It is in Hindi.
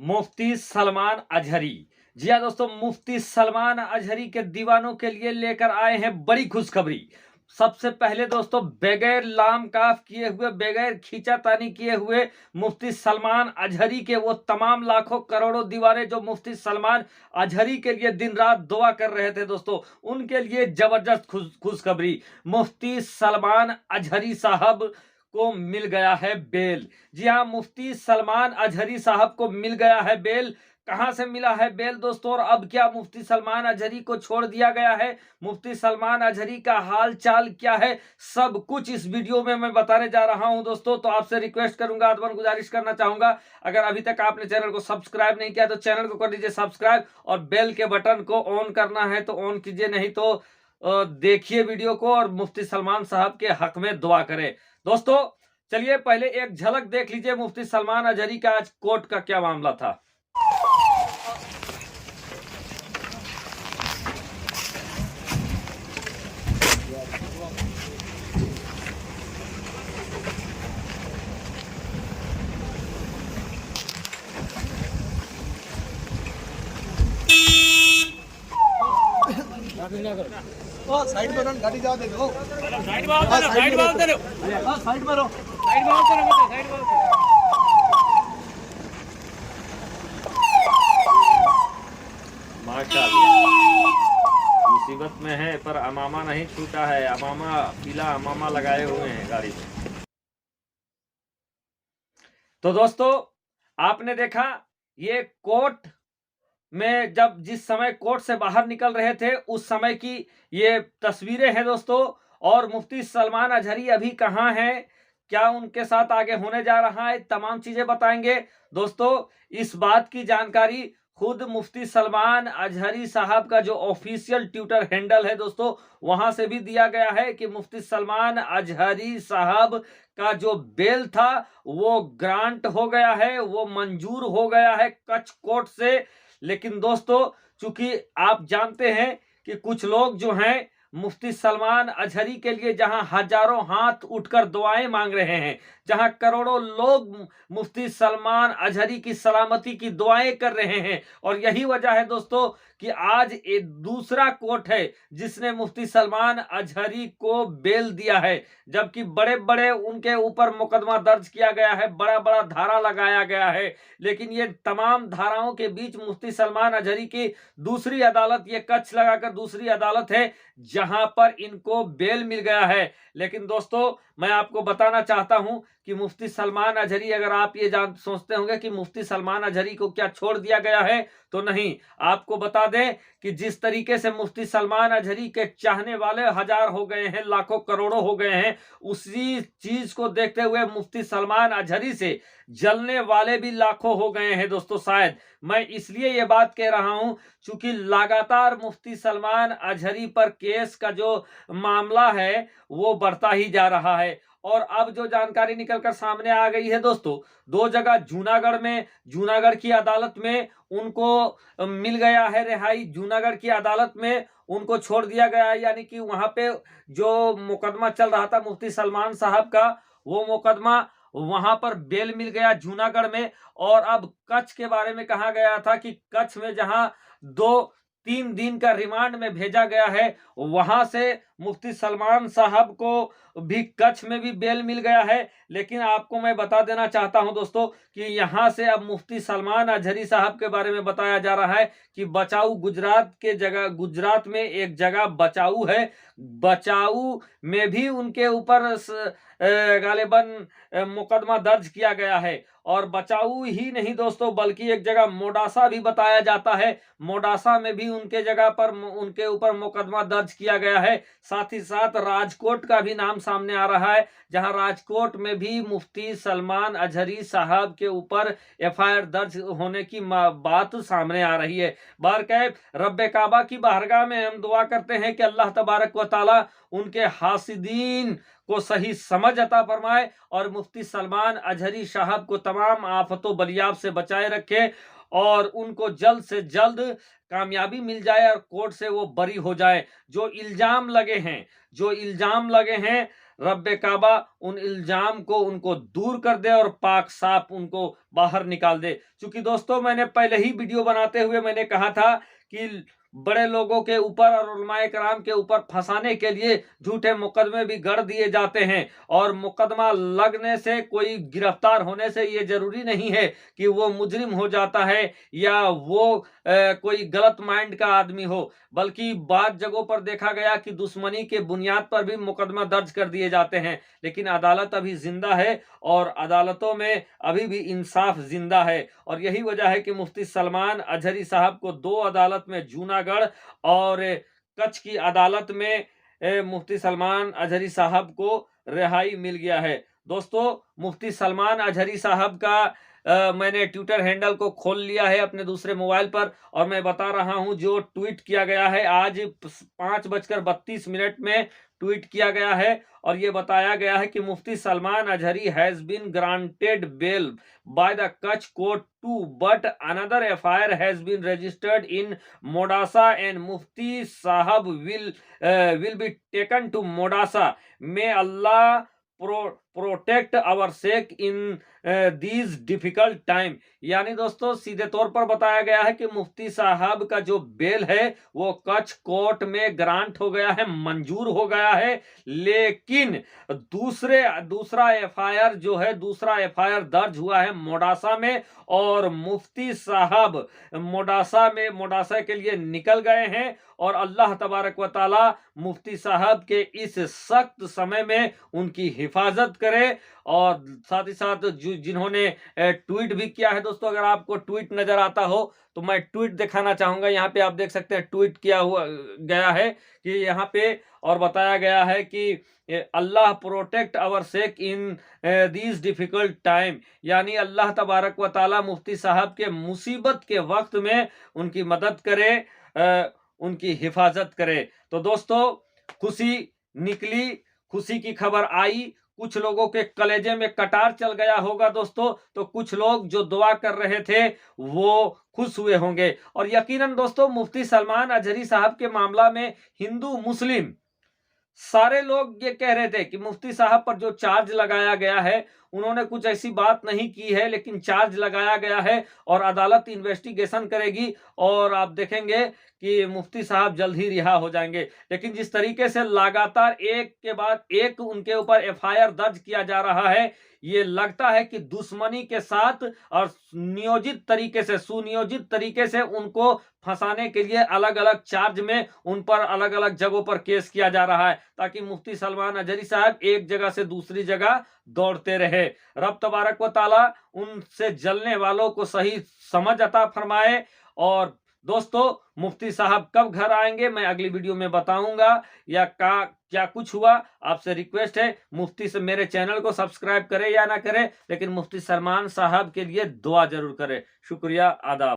मुफ्ती सलमान अजहरी। जी हाँ दोस्तों, मुफ्ती सलमान अजहरी के दीवानों के लिए लेकर आए हैं बड़ी खुशखबरी। सबसे पहले दोस्तों, बगैर लाम काफ किए हुए, बगैर खींचातानी किए हुए, मुफ्ती सलमान अजहरी के वो तमाम लाखों करोड़ों दीवाने जो मुफ्ती सलमान अजहरी के लिए दिन रात दुआ कर रहे थे दोस्तों, उनके लिए जबरदस्त खुशखबरी। मुफ्ती सलमान अजहरी साहब को मिल गया है बेल। जी हाँ, मुफ्ती सलमान अजहरी साहब को मिल गया है बेल। कहां से मिला है बेल दोस्तों, और अब क्या मुफ्ती सलमान अजहरी को छोड़ दिया गया है, मुफ्ती सलमान अजहरी का हाल चाल क्या है, सब कुछ इस वीडियो में मैं बताने जा रहा हूं दोस्तों। तो आपसे रिक्वेस्ट करूंगा, आदमन गुजारिश करना चाहूंगा, अगर अभी तक आपने चैनल को सब्सक्राइब नहीं किया तो चैनल को कर दीजिए सब्सक्राइब, और बेल के बटन को ऑन करना है तो ऑन कीजिए, नहीं तो देखिए वीडियो को और मुफ्ती सलमान साहब के हक में दुआ करें दोस्तों। चलिए पहले एक झलक देख लीजिए मुफ्ती सलमान अजहरी का आज कोर्ट का क्या मामला था। साइड में रन गाड़ी जा दे दो। साइड में आओ, साइड में आओ, साइड में रहो। साइड में आओ, साइड में आओ। माशाअल्लाह, मुसीबत में है पर अमामा नहीं छूटा है, अमामा पीला अमामा लगाए हुए हैं गाड़ी में। तो दोस्तों, आपने देखा ये कोर्ट में जब जिस समय कोर्ट से बाहर निकल रहे थे उस समय की ये तस्वीरें हैं दोस्तों। और मुफ्ती सलमान अजहरी अभी कहाँ हैं, क्या उनके साथ आगे होने जा रहा है, तमाम चीजें बताएंगे दोस्तों। इस बात की जानकारी खुद मुफ्ती सलमान अजहरी साहब का जो ऑफिशियल ट्विटर हैंडल है दोस्तों, वहां से भी दिया गया है कि मुफ्ती सलमान अजहरी साहब का जो बेल था वो ग्रांट हो गया है, वो मंजूर हो गया है कच्छ कोर्ट से। लेकिन दोस्तों, चूंकि आप जानते हैं कि कुछ लोग जो हैं मुफ्ती सलमान अजहरी के लिए जहां हजारों हाथ उठकर दुआएं मांग रहे हैं, जहां करोड़ों लोग मुफ्ती सलमान अजहरी की सलामती की दुआएं कर रहे हैं, और यही वजह है दोस्तों कि आज एक दूसरा कोर्ट है जिसने मुफ्ती सलमान अजहरी को बेल दिया है, जबकि बड़े बड़े उनके ऊपर मुकदमा दर्ज किया गया है, बड़ा बड़ा धारा लगाया गया है। लेकिन ये तमाम धाराओं के बीच मुफ्ती सलमान अजहरी की दूसरी अदालत, ये कच्छ लगाकर दूसरी अदालत है जहां पर इनको बेल मिल गया है। लेकिन दोस्तों, मैं आपको बताना चाहता हूं कि मुफ्ती सलमान अजहरी, अगर आप ये जान सोचते होंगे कि मुफ्ती सलमान अजहरी को क्या छोड़ दिया गया है, तो नहीं। आपको बता दें कि जिस तरीके से मुफ्ती सलमान अजहरी के चाहने वाले हजार हो गए हैं, लाखों करोड़ों हो गए हैं, उसी चीज को देखते हुए मुफ्ती सलमान अजहरी से जलने वाले भी लाखों हो गए हैं दोस्तों। शायद मैं इसलिए ये बात कह रहा हूं क्योंकि लगातार मुफ्ती सलमान अजहरी पर केस का जो मामला है वो बढ़ता ही जा रहा है। और अब जो जानकारी निकलकर सामने आ गई है दोस्तों, दो जगह जूनागढ़ में, जूनागढ़ की अदालत में उनको मिल गया है रिहाई, जूनागढ़ की अदालत में उनको छोड़ दिया गया है। यानी कि वहां पे जो मुकदमा चल रहा था मुफ्ती सलमान साहब का, वो मुकदमा वहां पर बेल मिल गया जूनागढ़ में। और अब कच्छ के बारे में कहा गया था कि कच्छ में जहां 2-3 दिन का रिमांड में भेजा गया है, वहां से मुफ्ती सलमान साहब को भी कच्छ में भी बेल मिल गया है। लेकिन आपको मैं बता देना चाहता हूं दोस्तों कि यहां से अब मुफ्ती सलमान अजहरी साहब के बारे में बताया जा रहा है कि बचाऊ गुजरात के जगह, गुजरात में एक जगह बचाऊ है, बचाऊ में भी उनके ऊपर गालिबन मुकदमा दर्ज किया गया है। और बचाऊ ही नहीं दोस्तों, बल्कि एक जगह मोडासा भी बताया जाता है, मोडासा में भी उनके जगह पर उनके ऊपर मुकदमा दर्ज किया गया है। साथ ही साथ राजकोट का भी नाम सामने आ रहा है, जहां राजकोट में भी मुफ्ती सलमान अजहरी साहब के ऊपर एफआईआर दर्ज होने की बात सामने आ रही है। बहरकैफ रब्बे काबा की बारगाह में हम दुआ करते हैं कि अल्लाह तबारक व तआला उनके हासिदीन को सही समझ अता फरमाए और मुफ्ती सलमान अजहरी साहब को तमाम आफतों बलियाब से बचाए रखे, और उनको जल्द से जल्द कामयाबी मिल जाए और कोर्ट से वो बरी हो जाए। जो इल्जाम लगे हैं, जो इल्जाम लगे हैं रब्बे काबा उन इल्जाम को उनको दूर कर दे और पाक साफ उनको बाहर निकाल दे। क्योंकि दोस्तों मैंने पहले ही वीडियो बनाते हुए मैंने कहा था कि बड़े लोगों के ऊपर और उलमाए कराम के ऊपर फंसाने के लिए झूठे मुकदमे भी गढ़ दिए जाते हैं, और मुकदमा लगने से, कोई गिरफ्तार होने से ये जरूरी नहीं है कि वो मुजरिम हो जाता है या वो कोई गलत माइंड का आदमी हो, बल्कि बाद जगहों पर देखा गया कि दुश्मनी के बुनियाद पर भी मुकदमा दर्ज कर दिए जाते हैं। लेकिन अदालत अभी जिंदा है और अदालतों में अभी भी इंसाफ जिंदा है, और यही वजह है कि मुफ्ती सलमान अजहरी साहब को 2 अदालत में, जूनागढ़ और कच्छ की अदालत में मुफ्ती सलमान अजहरी साहब को रिहाई मिल गया है। दोस्तों मुफ्ती सलमान अजहरी साहब का मैंने ट्विटर हैंडल को खोल लिया है अपने दूसरे मोबाइल पर, और मैं बता रहा हूं जो ट्वीट किया गया है आज 5:32 में ट्वीट किया गया है, और ये बताया गया है कि Mufti Salman Azhari has been granted bail by the Kutch court too, but another FIR has been registered in Modasa and Mufti Sahab will be taken to Modasa. May Allah protect our sheikh in these difficult time. यानी दोस्तों सीधे तौर पर बताया गया है कि मुफ्ती साहब का जो बेल है वो कच्छ कोर्ट में ग्रांट हो गया है, मंजूर हो गया है, लेकिन दूसरा एफआईआर जो है, दूसरा एफआईआर दर्ज हुआ है मोडासा में, और मुफ्ती साहब मोडासा के लिए निकल गए हैं। और अल्लाह तबारक व ताला मुफ्ती साहब के इस सख्त समय में उनकी हिफाजत करे। और साथ ही साथ जिन्होंने ट्वीट भी किया है, दोस्तों अगर आपको ट्वीट नजर आता हो तो मैं ट्वीट दिखाना चाहूंगा। यहाँ पे आप देख सकते हैं ट्वीट किया हुआ गया है कि यहाँ पे, और बताया गया है कि Allah protect our sheikh in these difficult time, यानी अल्लाह तबारक व ताला मुफ्ती साहब के मुसीबत के वक्त में उनकी मदद करे, उनकी हिफाजत करे। तो दोस्तों खुशी निकली, खुशी की खबर आई, कुछ लोगों के कलेजे में कटार चल गया होगा दोस्तों, तो कुछ लोग जो दुआ कर रहे थे वो खुश हुए होंगे। और यकीनन दोस्तों मुफ्ती सलमान अजहरी साहब के मामला में हिंदू मुस्लिम सारे लोग ये कह रहे थे कि मुफ्ती साहब पर जो चार्ज लगाया गया है, उन्होंने कुछ ऐसी बात नहीं की है, लेकिन चार्ज लगाया गया है और अदालत इन्वेस्टिगेशन करेगी और आप देखेंगे कि मुफ्ती साहब जल्द ही रिहा हो जाएंगे। लेकिन जिस तरीके से लगातार एक के बाद एक उनके ऊपर एफआईआर दर्ज किया जा रहा है, ये लगता है कि दुश्मनी के साथ और नियोजित तरीके से, सुनियोजित तरीके से उनको फंसाने के लिए अलग अलग चार्ज में उन पर अलग अलग जगहों पर केस किया जा रहा है, ताकि मुफ्ती सलमान अजहरी साहब एक जगह से दूसरी जगह दौड़ते रहे। रब तबारक व ताला उनसे जलने वालों को सही समझ अता फरमाए। और दोस्तों मुफ्ती साहब कब घर आएंगे मैं अगली वीडियो में बताऊंगा, या क्या कुछ हुआ। आपसे रिक्वेस्ट है मुफ्ती से मेरे चैनल को सब्सक्राइब करें या ना करें, लेकिन मुफ्ती सलमान साहब के लिए दुआ जरूर करें। शुक्रिया, आदाब।